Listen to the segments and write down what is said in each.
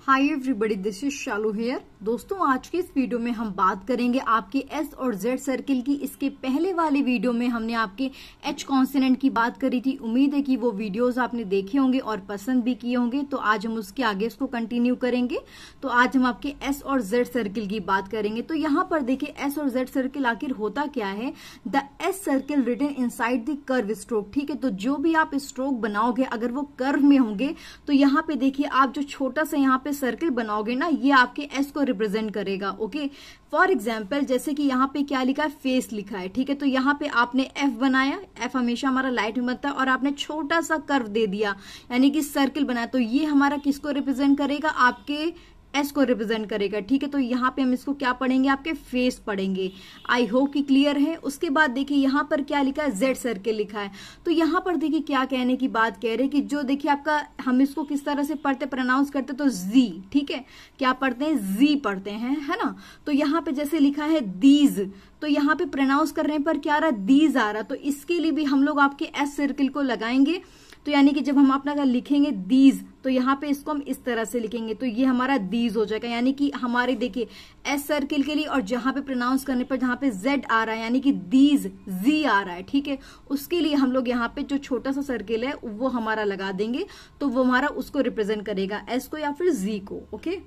Hi everybody, this is Shalu here. दोस्तों, आज के इस वीडियो में हम बात करेंगे आपके एस और जेड सर्किल की। इसके पहले वाले वीडियो में हमने आपके एच कॉन्सोनेंट की बात करी थी। उम्मीद है कि वो वीडियोस आपने देखे होंगे और पसंद भी किए होंगे। तो आज हम उसके आगे इसको कंटिन्यू करेंगे। तो आज हम आपके एस और जेड सर्किल की बात करेंगे। तो यहाँ पर देखिए, एस और जेड सर्किल आखिर होता क्या है। The S circle written inside the curve stroke. ठीक है, तो जो भी आप स्ट्रोक बनाओगे अगर वो कर्व में होंगे तो यहाँ पे देखिए आप जो छोटा सा यहाँ पे सर्किल बनाओगे ना, ये आपके एस को रिप्रेजेंट करेगा। ओके, फॉर एग्जाम्पल जैसे कि यहाँ पे क्या लिखा है, फेस लिखा है। ठीक है, तो यहाँ पे आपने एफ बनाया, एफ हमेशा हमारा लाइट में बनता है, और आपने छोटा सा कर्व दे दिया यानी कि सर्किल बनाया, तो ये हमारा किसको रिप्रेजेंट करेगा, आपके एस को रिप्रेजेंट करेगा। ठीक है, तो यहाँ पे हम इसको क्या पढ़ेंगे, आपके फेस पढ़ेंगे। आई होप कि क्लियर है। उसके बाद देखिए यहाँ पर क्या लिखा है, जेड सर्किल लिखा है। तो यहाँ पर देखिए क्या कहने की बात कह रहे हैं कि जो देखिए आपका, हम इसको किस तरह से पढ़ते, प्रोनाउंस करते तो जी। ठीक है, क्या पढ़ते हैं, जी पढ़ते हैं, है ना। तो यहाँ पे जैसे लिखा है दीज, तो यहाँ पे प्रोनाउंस करने पर क्या आ रहा है, दीज आ रहा। तो इसके लिए भी हम लोग आपके एस सर्किल को लगाएंगे। तो यानी कि जब हम अपना लिखेंगे दीज, तो यहाँ पे इसको हम इस तरह से लिखेंगे, तो ये हमारा दीज हो जाएगा। यानी कि हमारे देखिए एस सर्किल के लिए, और जहां पे प्रोनाउंस करने पर जहां पे जेड आ रहा है यानी कि दीज, जी आ रहा है। ठीक है, उसके लिए हम लोग यहाँ पे जो छोटा सा सर्किल है वो हमारा लगा देंगे, तो वो हमारा उसको रिप्रेजेंट करेगा, एस को या फिर जी को। ओके,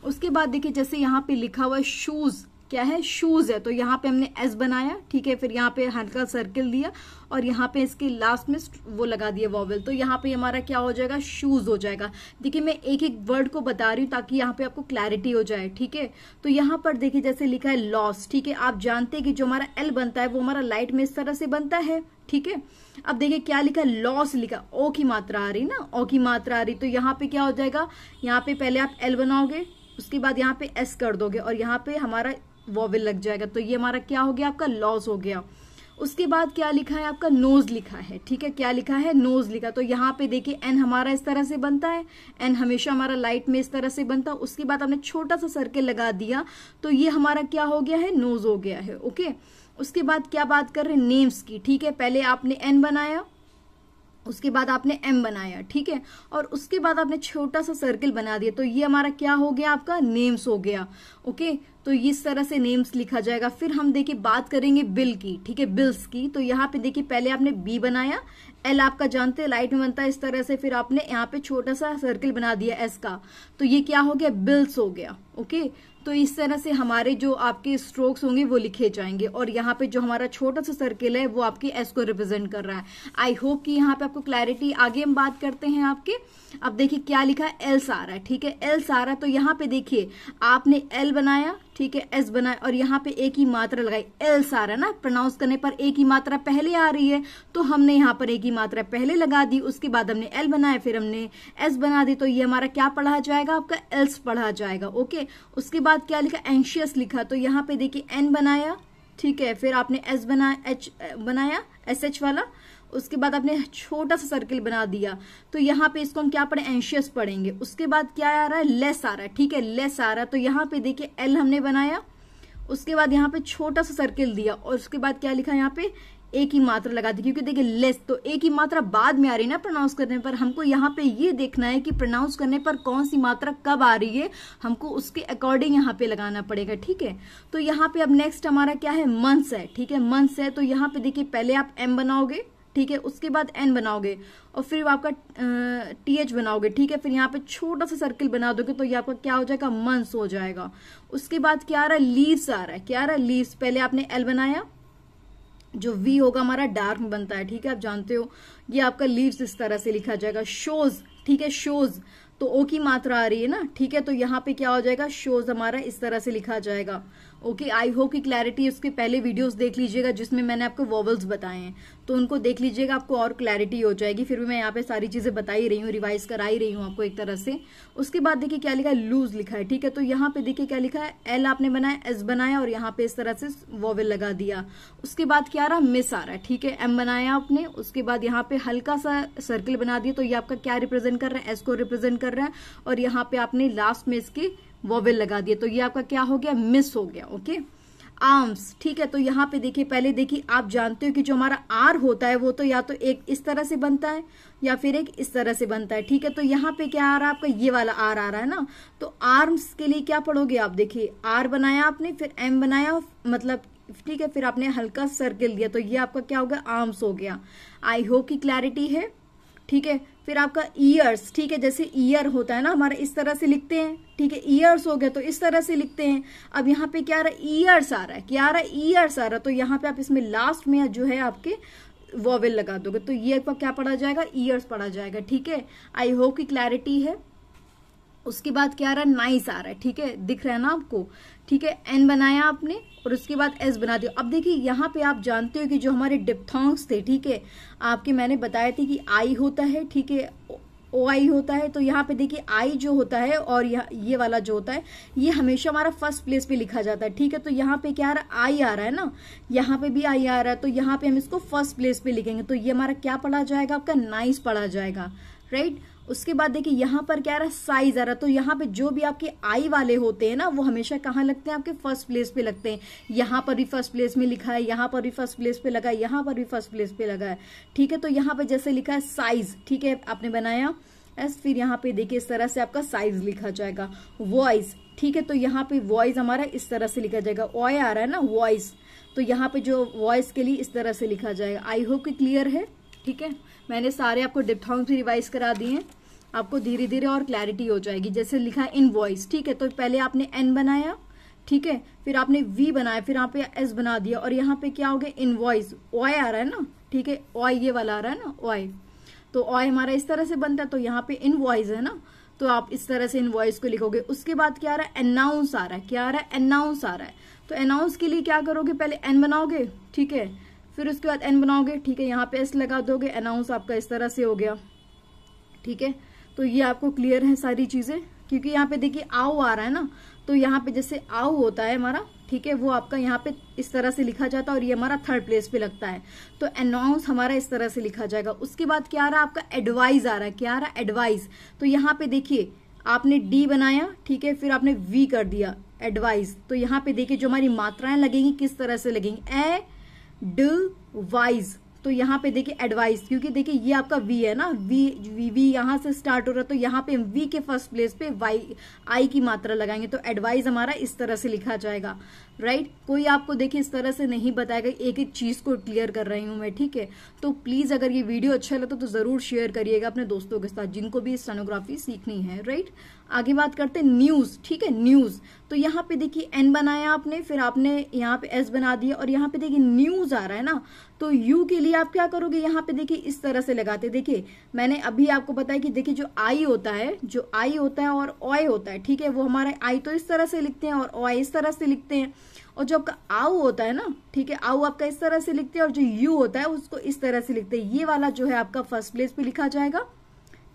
उसके बाद देखिए जैसे यहाँ पे लिखा हुआ है शूज, क्या है, शूज है, तो यहाँ पे हमने एस बनाया। ठीक है, फिर यहाँ पे हल्का सर्किल दिया और यहाँ पे इसके लास्ट में वो लगा दिया वॉवेल, तो यहाँ पे हमारा क्या हो जाएगा, शूज हो जाएगा। देखिए मैं एक एक वर्ड को बता रही हूँ ताकि यहाँ पे आपको क्लैरिटी हो जाए। ठीक है, तो यहाँ पर देखिए जैसे लिखा है लॉस। ठीक है, आप जानते हैं कि जो हमारा एल बनता है वो हमारा लाइट में इस तरह से बनता है। ठीक है, अब देखिए क्या लिखा है, लॉस लिखा, ओ की मात्रा आ रही ना, ओ की मात्रा आ रही, तो यहाँ पे क्या हो जाएगा, यहाँ पे पहले आप एल बनाओगे, उसके बाद यहाँ पे एस कर दोगे और यहाँ पे हमारा वॉवेल लग जाएगा, तो ये हमारा क्या हो गया, आपका लॉस हो गया। उसके बाद क्या लिखा है, आपका नोज लिखा है। ठीक है, क्या लिखा है, नोज लिखा, तो यहाँ पे देखिए एन हमारा इस तरह से बनता है, एन हमेशा हमारा लाइट में इस तरह से बनता है। उसके बाद हमने छोटा सा सर्किल लगा दिया, तो ये हमारा क्या हो गया है, नोज हो गया है। ओके, उसके बाद क्या बात कर रहे हैं, नेम्स की। ठीक है, पहले आपने एन बनाया, उसके बाद आपने एम बनाया। ठीक है, और उसके बाद आपने छोटा सा सर्किल बना दिया, तो ये हमारा क्या हो गया, आपका नेम्स हो गया। ओके, तो इस तरह से नेम्स लिखा जाएगा। फिर हम देखिए बात करेंगे बिल की। ठीक है, बिल्स की, तो यहाँ पे देखिए पहले आपने बी बनाया, एल आपका जानते हैं लाइट में बनता है इस तरह से, फिर आपने यहाँ पे छोटा सा सर्किल बना दिया एस का, तो ये क्या हो गया, बिल्स हो गया। ओके, तो इस तरह से हमारे जो आपके स्ट्रोक्स होंगे वो लिखे जाएंगे, और यहाँ पे जो हमारा छोटा सा सर्किल है वो आपके एस को रिप्रेजेंट कर रहा है। आई होप कि यहाँ पे आपको क्लैरिटी। आगे हम बात करते हैं आपके, अब देखिए क्या लिखा है, एल्स आ रहा है। ठीक है, एल्स आ रहा है, तो यहाँ पे देखिए आपने एल बनाया, ठीक है, एस बनाया, और यहाँ पे एक ही मात्रा लगाई, एल्स आ रहा है ना, प्रोनाउंस करने पर एक ही मात्रा पहले आ रही है, तो हमने यहाँ पर एक ही मात्रा पहले लगा दी, उसके बाद हमने एल बनाया, फिर हमने एस बना दी, तो ये हमारा क्या पढ़ा जाएगा, आपका एल्स पढ़ा जाएगा। ओके, उसके बाद क्या लिखा, एंशियस लिखा, तो यहाँ पे देखिए एन बनाया, ठीक है, फिर आपने एस बनाया, एच बनाया, एस एच वाला, उसके बाद आपने छोटा सा सर्किल बना दिया, तो यहाँ पे इसको हम क्या पढ़े, एंशियस पढ़ेंगे। उसके बाद क्या आ रहा है, लेस आ रहा है। ठीक है, लेस आ रहा है, तो यहाँ पे देखिए एल हमने बनाया, उसके बाद यहाँ पे छोटा सा सर्किल दिया, और उसके बाद क्या लिखा, यहाँ पे एक ही मात्रा लगा दी, क्योंकि देखिए लेस, तो एक ही मात्रा बाद में आ रही है ना प्रोनाउंस करने पर। हमको यहाँ पे ये देखना है कि प्रोनाउंस करने पर कौन सी मात्रा कब आ रही है, हमको उसके अकॉर्डिंग यहाँ पे लगाना पड़ेगा। ठीक है, तो यहाँ पे अब नेक्स्ट हमारा क्या है, मंथ्स है। ठीक है, मंथ्स है, तो यहाँ पे देखिए पहले आप एम बनाओगे, ठीक है, उसके बाद एन बनाओगे, और फिर आपका टीएच बनाओगे। ठीक है, फिर यहाँ पे छोटा सा सर्किल बना दोगे, तो ये आपका क्या हो जाएगा, मंथ्स हो जाएगा। उसके बाद क्या आ रहा है, लीव्स आ रहा है, क्या आ रहा है, लीव्स, पहले आपने एल बनाया, जो वी होगा हमारा डार्क में बनता है। ठीक है, आप जानते हो, ये आपका लीव्स इस तरह से लिखा जाएगा। शोज, ठीक है, शोज, तो ओ की मात्रा आ रही है ना। ठीक है, तो यहाँ पे क्या हो जाएगा, शोज हमारा इस तरह से लिखा जाएगा। ओके, आई होप की क्लैरिटी। उसके पहले वीडियोस देख लीजिएगा जिसमें मैंने आपको वॉवल्स बताए हैं, तो उनको देख लीजिएगा, आपको और क्लैरिटी हो जाएगी। फिर भी मैं यहाँ पे सारी चीजें बता ही रही हूँ, रिवाइज कराई रही हूँ आपको एक तरह से। उसके बाद देखिए क्या लिखा है, लूज लिखा है। ठीक है, तो यहाँ पे देखिए क्या लिखा है, एल आपने बनाया, एस बनाया, और यहाँ पे इस तरह से वॉवेल लगा दिया। उसके बाद क्या आ रहा है, मिस आ रहा है। ठीक है, एम बनाया आपने, उसके बाद यहाँ पे हल्का सा सर्किल बना दिया, तो ये आपका क्या रिप्रेजेंट कर रहा है, एस को रिप्रेजेंट कर रहा है, और यहाँ पे आपने लास्ट में इसके वॉवेल लगा दिया, तो ये आपका क्या हो गया, मिस हो गया। ओके, आर्म्स, ठीक है। तो यहाँ पे देखिए, पहले देखिए आप जानते हो कि जो हमारा आर होता है वो तो या तो एक इस तरह से बनता है या फिर एक इस तरह से बनता है, ठीक है। तो यहाँ पे क्या आ रहा है आपका, ये वाला आर आ रहा है ना। तो आर्म्स के लिए क्या पढ़ोगे आप, देखिए आर बनाया आपने, फिर एम बनाया, मतलब ठीक है, फिर आपने हल्का सर्किल दिया, तो ये आपका क्या हो गया, आर्म्स हो गया। आई होप की क्लैरिटी है, ठीक है। फिर आपका ईयर्स, ठीक है, जैसे ईयर होता है ना हमारा, इस तरह से लिखते हैं, ठीक है। ईयर्स हो गया तो इस तरह से लिखते हैं। अब यहाँ पे क्या आ रहा है, ईयर्स आ रहा है, क्या आ रहा है, ईयर्स आ रहा है। तो यहाँ पे आप इसमें लास्ट में जो है आपके वॉवेल लगा दोगे, तो ये आपका क्या पढ़ा जाएगा, ईयर्स पढ़ा जाएगा, ठीक है। आई होप की क्लैरिटी है। उसके बाद क्या आ रहा है, नाइस आ रहा है, ठीक है, दिख रहा है ना आपको, ठीक है। एन बनाया आपने और उसके बाद एस बना दिया। अब देखिए यहाँ पे आप जानते हो कि जो हमारे डिप्थोंग्स थे, ठीक है, आपके मैंने बताया थे कि आई होता है, ठीक है, ओ आई होता है। तो यहाँ पे देखिए आई जो होता है और ये वाला जो होता है, ये हमेशा हमारा फर्स्ट प्लेस पे लिखा जाता है, ठीक है। तो यहाँ पे क्या आ रहा है, आई आ रहा है ना, यहाँ पे भी आई आ रहा है, तो यहाँ पे हम इसको फर्स्ट प्लेस पे लिखेंगे। तो ये हमारा क्या पढ़ा जाएगा, आपका नाइस पढ़ा जाएगा, राइट। उसके बाद देखिए यहाँ पर क्या आ रहा है, साइज आ रहा है। तो यहाँ पे जो भी आपके आई वाले होते हैं ना, वो हमेशा कहाँ लगते हैं, आपके फर्स्ट प्लेस पे लगते हैं। यहाँ पर भी फर्स्ट प्लेस में लिखा है, यहाँ पर भी फर्स्ट प्लेस पे लगा है, यहाँ पर भी फर्स्ट प्लेस पे लगा है, ठीक है। तो यहाँ पे जैसे लिखा है साइज, ठीक है, आपने बनाया एस, फिर यहाँ पे देखिए इस तरह से आपका साइज लिखा जाएगा। वॉइस, ठीक है, तो यहाँ पे वॉइस हमारा इस तरह से लिखा जाएगा, ओए आ रहा है ना, वॉइस, तो यहाँ पे जो वॉइस के लिए इस तरह से लिखा जाएगा। आई होप कि क्लियर है, ठीक है। मैंने सारे आपको डिप्थोंग्स भी रिवाइज करा दिए हैं, आपको धीरे धीरे और क्लैरिटी हो जाएगी। जैसे लिखा है इन वॉइस, ठीक है, तो पहले आपने एन बनाया, ठीक है, फिर आपने वी बनाया, फिर यहाँ पे एस बना दिया, और यहाँ पे क्या हो गया, इन वॉइस, ओए आ रहा है ना, ठीक है, ओए ये वाला आ रहा है ना, ओए, तो ओए हमारा इस तरह से बनता है। तो यहाँ पे इन वॉइस है ना, तो आप इस तरह से इन वॉइस को लिखोगे। उसके बाद क्या आ रहा है, अनाउंस आ रहा है, क्या आ रहा है, अनाउंस आ रहा है। तो अनाउंस के लिए क्या करोगे, पहले एन बनाओगे, ठीक है, फिर उसके बाद एन बनाओगे, ठीक है, यहाँ पे एस लगा दोगे, अनाउंस आपका इस तरह से हो गया, ठीक है। तो ये आपको क्लियर है सारी चीजें, क्योंकि यहाँ पे देखिए आओ आ रहा है ना, तो यहाँ पे जैसे आओ होता है हमारा, ठीक है, वो आपका यहाँ पे इस तरह से लिखा जाता है और ये हमारा थर्ड प्लेस पे लगता है। तो अनाउंस हमारा इस तरह से लिखा जाएगा। उसके बाद क्या आ रहा है आपका, एडवाइज आ रहा है, क्या आ रहा है, एडवाइज। तो यहाँ पे देखिए आपने डी बनाया, ठीक है, फिर आपने वी कर दिया, एडवाइज। तो यहाँ पे देखिए जो हमारी मात्राएं लगेंगी किस तरह से लगेंगी, ए ड वाइज। तो यहाँ पे देखिए एडवाइस, क्योंकि देखिए ये आपका वी है ना, वी यहाँ से स्टार्ट हो रहा है, तो यहाँ पे वी के फर्स्ट प्लेस पे वाई आई की मात्रा लगाएंगे, तो एडवाइस हमारा इस तरह से लिखा जाएगा, राइट। कोई आपको देखिए इस तरह से नहीं बताएगा, एक एक चीज को क्लियर कर रही हूं मैं, ठीक है। तो प्लीज अगर ये वीडियो अच्छा लगा तो जरूर शेयर करिएगा अपने दोस्तों के साथ जिनको भी स्टेनोग्राफी सीखनी है, राइट। आगे बात करते हैं न्यूज, ठीक है, न्यूज। तो यहाँ पे देखिए एन बनाया आपने, फिर आपने यहाँ पे एस बना दिया, और यहाँ पे देखिए न्यूज आ रहा है ना, तो यू के लिए आप क्या करोगे, यहाँ पे देखिए इस तरह से लगाते। देखिए मैंने अभी आपको बताया कि देखिए जो आई होता है, जो आई होता है और ओए होता है, ठीक है, वो हमारे आई तो इस तरह से लिखते हैं और ओए इस तरह से लिखते हैं, और जो आपका आउ होता है ना, ठीक है, आउ आपका इस तरह से लिखते हैं, और जो यू होता है उसको इस तरह से लिखते हैं। ये वाला जो है आपका फर्स्ट प्लेस पे लिखा जाएगा,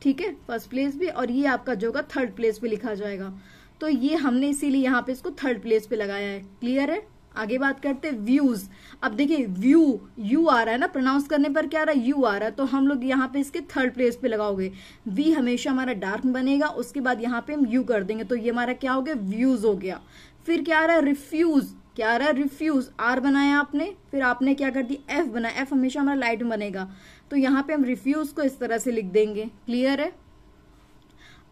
ठीक है, फर्स्ट प्लेस पे, और ये आपका जो होगा थर्ड प्लेस पे लिखा जाएगा। तो ये हमने इसीलिए यहाँ पे इसको थर्ड प्लेस पे लगाया है, क्लियर है। आगे बात करते हैं व्यूज। अब देखिए व्यू, यू आ रहा है ना, प्रोनाउंस करने पर क्या आ रहा है, यू आ रहा है, तो हम लोग यहाँ पे इसके थर्ड प्लेस पे लगाओगे। वी हमेशा हमारा डार्क बनेगा, उसके बाद यहाँ पे हम यू कर देंगे, तो ये हमारा क्या हो गया, व्यूज हो गया। फिर क्या आ रहा है, रिफ्यूज, क्या आ रहा है, रिफ्यूज, आर बनाया आपने, फिर आपने क्या कर दिया, एफ बनाया, एफ हमेशा हमारा लाइट में बनेगा, तो यहाँ पे हम रिफ्यूज को इस तरह से लिख देंगे, क्लियर है।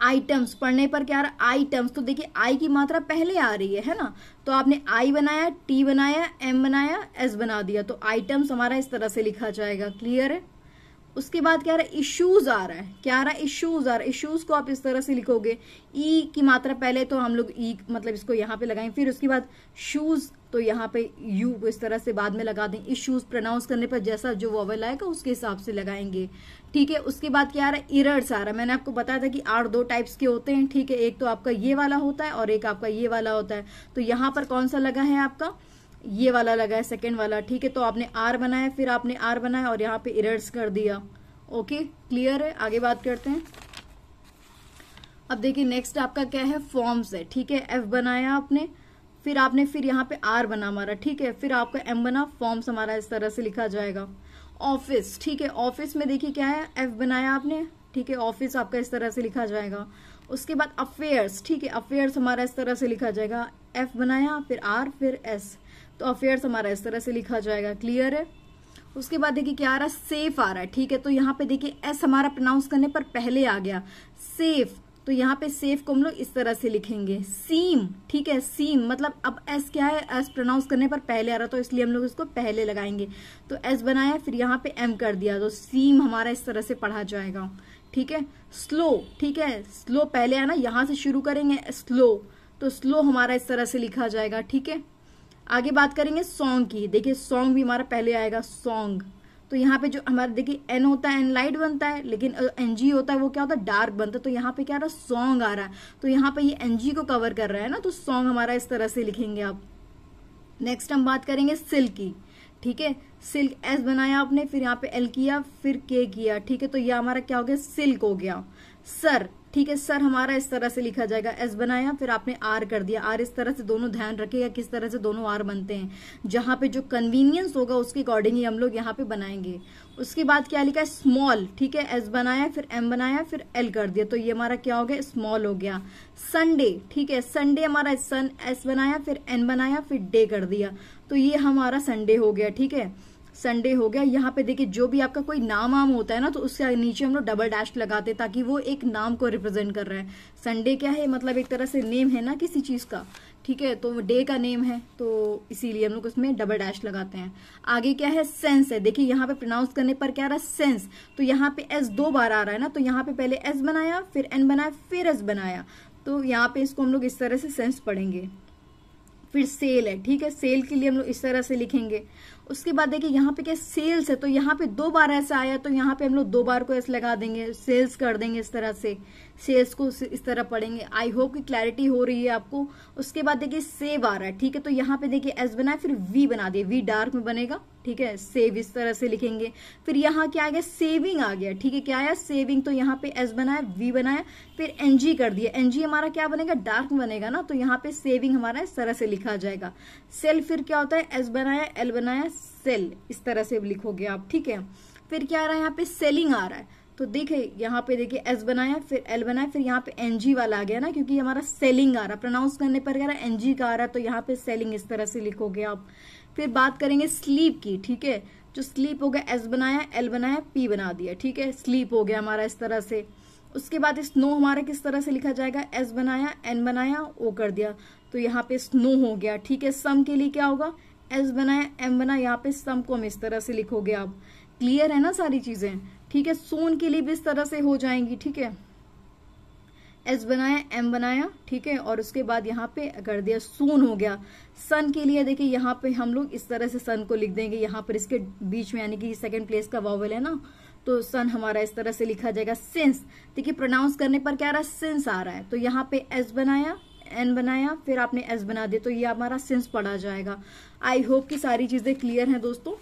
आइटम्स, पढ़ने पर क्या आ रहा है, आइटम्स, तो देखिए आई की मात्रा पहले आ रही है ना, तो आपने आई बनाया, टी बनाया, एम बनाया, एस बना दिया, तो आइटम्स हमारा इस तरह से लिखा जाएगा, क्लियर है। उसके बाद क्या आ रहा है, इश्यूज आ रहा है, क्या आ रहा है, इश्यूज आ रहा है, इश्यूज को आप इस तरह से लिखोगे, ई की मात्रा पहले, तो हम लोग ई मतलब इसको यहाँ पे लगाएंगे, फिर उसके बाद शूज, तो यहाँ पे यू को इस तरह से बाद में लगा दें। इश्यूज प्रोनाउंस करने पर जैसा जो वोवेल आएगा उसके हिसाब से लगाएंगे, ठीक है। उसके बाद क्या आ रहा है, इरर्स आ रहा है। मैंने आपको बताया था कि आर दो टाइप्स के होते हैं, ठीक है, एक तो आपका ये वाला होता है और एक आपका ये वाला होता है। तो यहाँ पर कौन सा लगा है, आपका ये वाला लगा है, सेकेंड वाला, ठीक है। तो आपने आर बनाया, फिर आपने आर बनाया और यहाँ पे इरर्स कर दिया, ओके, क्लियर है। आगे बात करते हैं। अब देखिए नेक्स्ट आपका क्या है, फॉर्म्स है, ठीक है। एफ बनाया आपने, फिर आपने फिर यहाँ पे आर बना हमारा, ठीक है, फिर आपका एम बना, फॉर्म्स हमारा इस तरह से लिखा जाएगा। ऑफिस, ठीक है, ऑफिस में देखिए क्या है, एफ बनाया आपने, ठीक है, ऑफिस आपका इस तरह से लिखा जाएगा। उसके बाद अफेयर्स, ठीक है, अफेयर्स हमारा इस तरह से लिखा जाएगा, एफ बनाया, फिर आर, फिर एस, तो अफेयर्स हमारा इस तरह से लिखा जाएगा। क्लियर है। उसके बाद देखिए क्या आ रहा है, सेफ आ रहा है। ठीक है, तो यहाँ पे देखिए एस हमारा प्रोनाउंस करने पर पहले आ गया, सेफ, तो यहाँ पे सेफ को हम लोग इस तरह से लिखेंगे, सीम। ठीक है, सीम मतलब अब एस क्या है, एस प्रोनाउंस करने पर पहले आ रहा, तो इसलिए हम लोग इसको पहले लगाएंगे। तो एस बनाया, फिर यहाँ पे एम कर दिया, तो सीम हमारा इस तरह से पढ़ा जाएगा। ठीक है, स्लो। ठीक है, स्लो पहले आना, यहां से शुरू करेंगे स्लो, तो स्लो हमारा इस तरह से लिखा जाएगा। ठीक है, आगे बात करेंगे सॉन्ग की। देखिए सॉन्ग भी हमारा पहले आएगा, सॉन्ग, तो यहाँ पे जो हमारा देखिए एन होता है, एन लाइट बनता है, लेकिन एनजी होता है वो क्या होता है, डार्क बनता है। तो यहाँ पे क्या आ रहा है, सॉन्ग आ रहा है, तो यहाँ पे ये एनजी को कवर कर रहा है ना, तो सॉन्ग हमारा इस तरह से लिखेंगे आप। नेक्स्ट हम बात करेंगे सिल्क की। ठीक है, सिल्क एस बनाया आपने, फिर यहाँ पे एल किया, फिर के किया। ठीक है, तो ये हमारा क्या हो गया, सिल्क हो गया। सर, ठीक है, सर हमारा इस तरह से लिखा जाएगा, एस बनाया, फिर आपने आर कर दिया, आर इस तरह से, दोनों ध्यान रखिएगा किस तरह से दोनों आर बनते हैं, जहां पे जो कन्वीनियंस होगा उसके अकॉर्डिंग ही हम लोग यहाँ पे बनाएंगे। उसके बाद क्या लिखा है, स्मॉल। ठीक है, एस बनाया, फिर एम बनाया, फिर एल कर दिया, तो ये हमारा क्या हो गया, स्मॉल हो गया। संडे, ठीक है, संडे हमारा सन, एस बनाया, फिर एन बनाया, फिर डे कर दिया, तो ये हमारा संडे हो गया। ठीक है, संडे हो गया। यहाँ पे देखिए जो भी आपका कोई नाम आम होता है ना, तो उसके नीचे हम लोग डबल डैश लगाते ताकि वो एक नाम को रिप्रेजेंट कर रहा है। संडे क्या है, मतलब एक तरह से नेम है ना किसी चीज का। ठीक है, तो डे का नेम है, तो इसीलिए हम लोग उसमें डबल डैश लगाते हैं। आगे क्या है, सेंस है। देखिए यहाँ पे प्रोनाउंस करने पर क्या आ रहा है, सेंस, तो यहाँ पे एस 2 बार आ रहा है ना, तो यहाँ पे पहले एस बनाया, फिर एन बनाया, फिर एस बनाया, तो यहाँ पे इसको हम लोग इस तरह से सेंस पढ़ेंगे। फिर सेल है। ठीक है, सेल के लिए हम लोग इस तरह से लिखेंगे। उसके बाद देखिए यहाँ पे क्या सेल्स है, तो यहाँ पे 2 बार ऐसा आया, तो यहाँ पे हम लोग 2 बार को ऐसे लगा देंगे, सेल्स कर देंगे इस तरह से, सेल्स को इस तरह पढ़ेंगे। आई होप कि क्लैरिटी हो रही है आपको। उसके बाद देखिए सेव आ रहा है। ठीक है, तो यहाँ पे देखिए एस बनाया, फिर वी बना दिए, वी डार्क में बनेगा। ठीक है, सेव इस तरह से लिखेंगे। फिर यहाँ क्या आ गया, सेविंग आ गया। ठीक है, क्या आया, सेविंग, तो यहाँ पे एस बनाया, वी बनाया, फिर एनजी कर दिया, एनजी हमारा क्या बनेगा, डार्क में बनेगा ना, तो यहाँ पे सेविंग हमारा इस तरह से लिखा जाएगा। सेल फिर क्या होता है, एस बनाया, एल बनाया, सेल, इस तरह से लिखोगे आप। ठीक है, फिर क्या आ रहा है, यहाँ पे सेलिंग आ रहा है, तो देखिए यहाँ पे देखिए एस बनाया, फिर एल बनाया, फिर यहाँ पे एनजी वाला आ गया ना, क्योंकि हमारा सेलिंग आ रहा है, प्रोनाउंस करने पर क्या रहा है, एनजी का आ रहा है, तो यहाँ पे सेलिंग इस तरह से लिखोगे आप। फिर बात करेंगे स्लीप की। ठीक है, जो स्लीप हो गया, एस बनाया, एल बनाया, पी बना दिया। ठीक है, स्लीप हो गया हमारा इस तरह से। उसके बाद स्नो हमारा किस तरह से लिखा जाएगा, एस बनाया, एन बनाया, ओ कर दिया, तो यहाँ पे स्नो हो गया। ठीक है, सम के लिए क्या होगा, एस बनाया, एम बनाया, यहाँ पे सम को हम इस तरह से लिखोगे आप। क्लियर है ना सारी चीजें। ठीक है, सोन के लिए भी इस तरह से हो जाएंगी। ठीक है, एस बनाया, एम बनाया, ठीक है, और उसके बाद यहाँ पे कर दिया, सून हो गया। सन के लिए देखिए यहाँ पे हम लोग इस तरह से सन को लिख देंगे, यहाँ पर इसके बीच में, यानी कि सेकंड प्लेस का वॉवल है ना, तो सन हमारा इस तरह से लिखा जाएगा। सिंस, देखिए प्रोनाउंस करने पर क्या आ रहा है, सिंस आ रहा है, तो यहाँ पे एस बनाया, एन बनाया, फिर आपने एस बना दिया, तो ये हमारा सिंस पढ़ा जाएगा। आई होप कि सारी चीजें क्लियर हैं दोस्तों।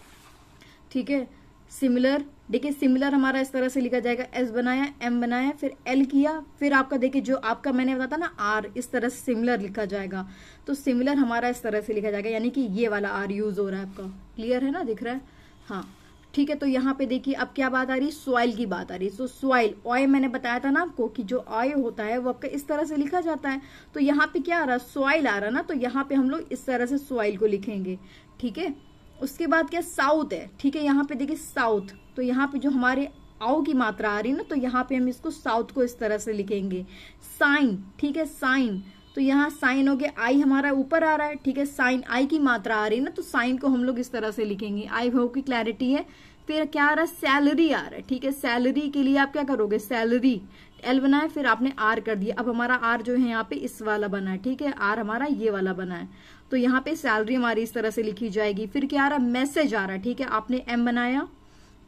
ठीक है, सिमिलर, देखिए सिमिलर हमारा इस तरह से लिखा जाएगा, एस बनाया, एम बनाया, फिर एल किया, फिर आपका देखिए जो आपका मैंने बताया ना आर, इस तरह से सिमिलर लिखा जाएगा, तो सिमिलर हमारा इस तरह से लिखा जाएगा, यानी कि ये वाला आर यूज हो रहा है आपका। क्लियर है ना, दिख रहा है, हाँ। ठीक है, तो यहाँ पे देखिए अब क्या बात आ रही है, सॉइल की बात आ रही है। तो सॉइल, ऑय मैंने बताया था ना आपको कि जो ऑय होता है वो आपका इस तरह से लिखा जाता है, तो यहाँ पे क्या आ रहा है, सॉइल आ रहा है ना, तो यहाँ पे हम लोग इस तरह से सॉइल को लिखेंगे। ठीक है, उसके बाद क्या, साउथ है। ठीक है, यहाँ पे देखिए साउथ, तो यहाँ पे जो हमारे आओ की मात्रा आ रही है ना, तो यहाँ पे हम इसको साउथ को इस तरह से लिखेंगे। साइन, ठीक है, साइन, तो यहाँ साइन हो गया, आई हमारा ऊपर आ रहा है। ठीक है, साइन, आई की मात्रा आ रही है ना, तो साइन को हम लोग इस तरह से लिखेंगे। आई होप की क्लैरिटी है। फिर क्या आ रहा है, सैलरी आ रहा है। ठीक है, सैलरी के लिए आप क्या करोगे, सैलरी, एल बनाया, फिर आपने आर कर दिया। अब हमारा आर जो है यहाँ पे इस वाला बना है। ठीक है, आर हमारा ये वाला बना है, तो यहाँ पे सैलरी हमारी इस तरह से लिखी जाएगी। फिर क्या आ रहा है, मैसेज आ रहा है। ठीक है, आपने एम बनाया,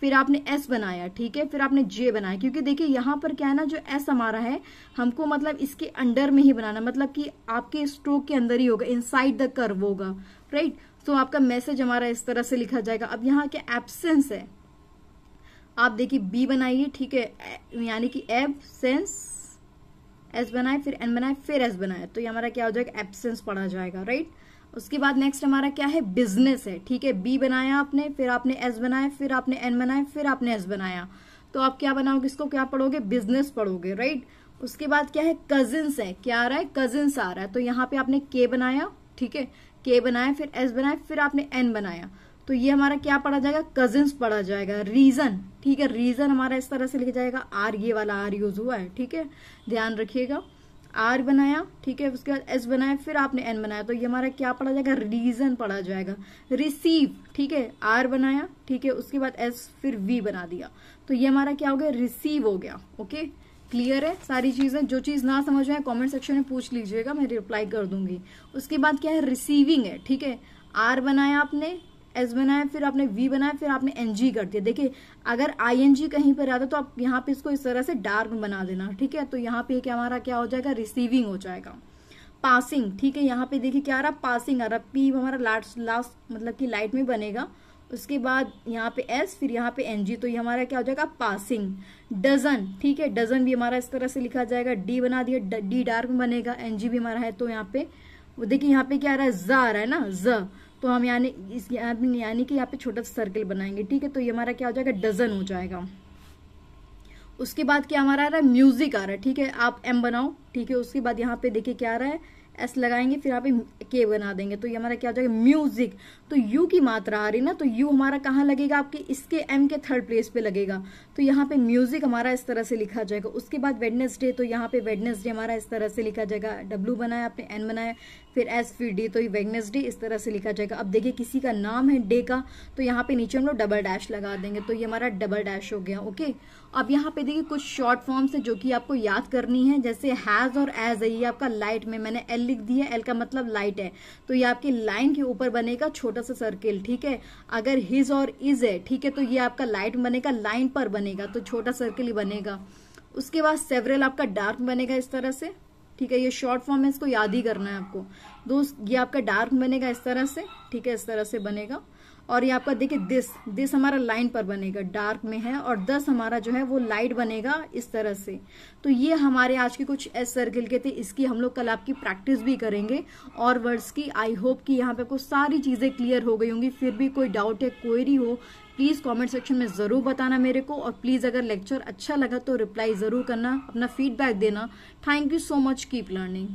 फिर आपने एस बनाया। ठीक है, फिर आपने जे बनाया, क्योंकि देखिए यहाँ पर क्या है ना, जो एस हमारा है हमको मतलब इसके अंडर में ही बनाना, मतलब कि आपके स्ट्रोक के अंदर ही होगा, इनसाइड द कर्व होगा, राइट। तो आपका मैसेज हमारा इस तरह से लिखा जाएगा। अब यहाँ क्या एब्सेंस है, आप देखिए बी बनाइए। ठीक है, यानी कि एब्सेंस, एस बनाए, फिर एन बनाए, फिर एस बनाए, तो ये हमारा क्या हो जाएगा, एब्सेंस पढ़ा जाएगा, राइट। उसके बाद नेक्स्ट हमारा क्या है, बिजनेस है। ठीक है, बी बनाया आपने, फिर आपने एस बनाया, फिर आपने एन बनाया, फिर आपने एस बनाया, तो आप क्या बनाओगे, इसको क्या पढ़ोगे, बिजनेस पढ़ोगे, राइट। उसके बाद क्या है, कजिन्स है, क्या आ रहा है, कजिन्स आ रहा है, तो यहाँ पे आपने के बनाया। ठीक है, के बनाया, फिर एस बनाया, फिर आपने एन बनाया, तो ये हमारा क्या पढ़ा जाएगा, कजिन्स पढ़ा जाएगा। रीजन, ठीक है, रीजन हमारा इस तरह से लिखा जाएगा, आर, ये वाला आर यूज हुआ है, ठीक है, ध्यान रखिएगा। आर बनाया, ठीक है, उसके बाद एस बनाया, फिर आपने एन बनाया, तो ये हमारा क्या पढ़ा जाएगा, रीजन पढ़ा जाएगा। रिसीव, ठीक है, आर बनाया, ठीक है, उसके बाद एस, फिर वी बना दिया, तो ये हमारा क्या हो गया, रिसीव हो गया। ओके, क्लियर है सारी चीजें? जो चीज ना समझ में आए कमेंट सेक्शन में पूछ लीजिएगा, मैं रिप्लाई कर दूंगी। उसके बाद क्या है, रिसीविंग है, ठीक है, आर बनाया आपने, एस बनाया, फिर आपने वी बनाया, फिर आपने एनजी कर दिया। देखिए अगर आईएनजी कहीं पर आता तो आप यहाँ पे इसको इस तरह से डार्क बना देना, ठीक है, तो यहाँ पे क्या हमारा क्या हो जाएगा, रिसीविंग हो जाएगा। पासिंग, ठीक है, यहाँ पे देखिए क्या आ रहा, पासिंग आ रहा, पी हमारा लास्ट मतलब कि लाइट में बनेगा, उसके बाद यहाँ पे एस, फिर यहाँ पे एनजी, तो ये हमारा क्या हो जाएगा, पासिंग। डजन, ठीक है, डजन भी हमारा इस तरह से लिखा जाएगा, डी बना दिया, डी डार्क में बनेगा, एनजी भी हमारा है, तो यहाँ पे देखिए यहाँ पे क्या आ रहा है, ज आ रहा है ना, ज, तो हम यानी कि यहाँ पे छोटा सा सर्कल बनाएंगे, ठीक है, तो ये हमारा क्या हो जाएगा, डजन हो जाएगा। उसके बाद क्या हमारा आ रहा है, म्यूजिक आ रहा है, ठीक है, आप एम बनाओ, ठीक है, उसके बाद यहाँ पे देखिए क्या आ रहा है, एस लगाएंगे, फिर यहाँ पे के बना देंगे, तो ये हमारा क्या हो जाएगा, म्यूजिक। तो यू की मात्रा आ रही ना, तो यू हमारा कहाँ लगेगा, आपके इसके एम के थर्ड प्लेस पे लगेगा, तो यहाँ पे म्यूजिक हमारा इस तरह से लिखा जाएगा। उसके बाद वेडनेसडे, तो यहाँ पे वेडनेसडे हमारा इस तरह से लिखा जाएगा, डब्ल्यू बनाया आपने, एन बनाया, फिर एस, फिर डी, तो ये वेडनेसडे इस तरह से लिखा जाएगा। अब देखिए किसी का नाम है डे का, तो यहाँ पे नीचे हम लोग डबल डैश लगा देंगे, तो ये हमारा डबल डैश हो गया। ओके, अब यहाँ पे देखिए कुछ शॉर्ट फॉर्म्स है जो कि आपको याद करनी है, जैसे हैज और एज है, ये आपका लाइट में मैंने एल लिख दिया, एल का मतलब लाइट है, तो ये आपकी लाइन के ऊपर बनेगा छोटा सा सर्किल, ठीक है। अगर हिज और इज है, ठीक है, तो ये आपका लाइट बनेगा, लाइन पर बनेगा, तो छोटा सर्किल ही बनेगा। उसके बाद सेवरल आपका डार्क बनेगा इस तरह से, ठीक है, ये शॉर्ट फॉर्म है, इसको याद ही करना है आपको दोस्त। ये आपका डार्क बनेगा इस तरह से, ठीक है, इस तरह से बनेगा। और ये आपका देखिए दिस हमारा लाइन पर बनेगा, डार्क में है, और 10 हमारा जो है वो लाइट बनेगा इस तरह से। तो ये हमारे आज के कुछ एस सर्किल के थे, इसकी हम लोग कल आपकी प्रैक्टिस भी करेंगे और वर्ड्स की। आई होप कि यहाँ पे आपको सारी चीजें क्लियर हो गई होंगी। फिर भी कोई डाउट है, क्वेरी हो, प्लीज कमेंट सेक्शन में जरूर बताना मेरे को, और प्लीज अगर लेक्चर अच्छा लगा तो रिप्लाई जरूर करना, अपना फीडबैक देना। Thank you so much, keep learning.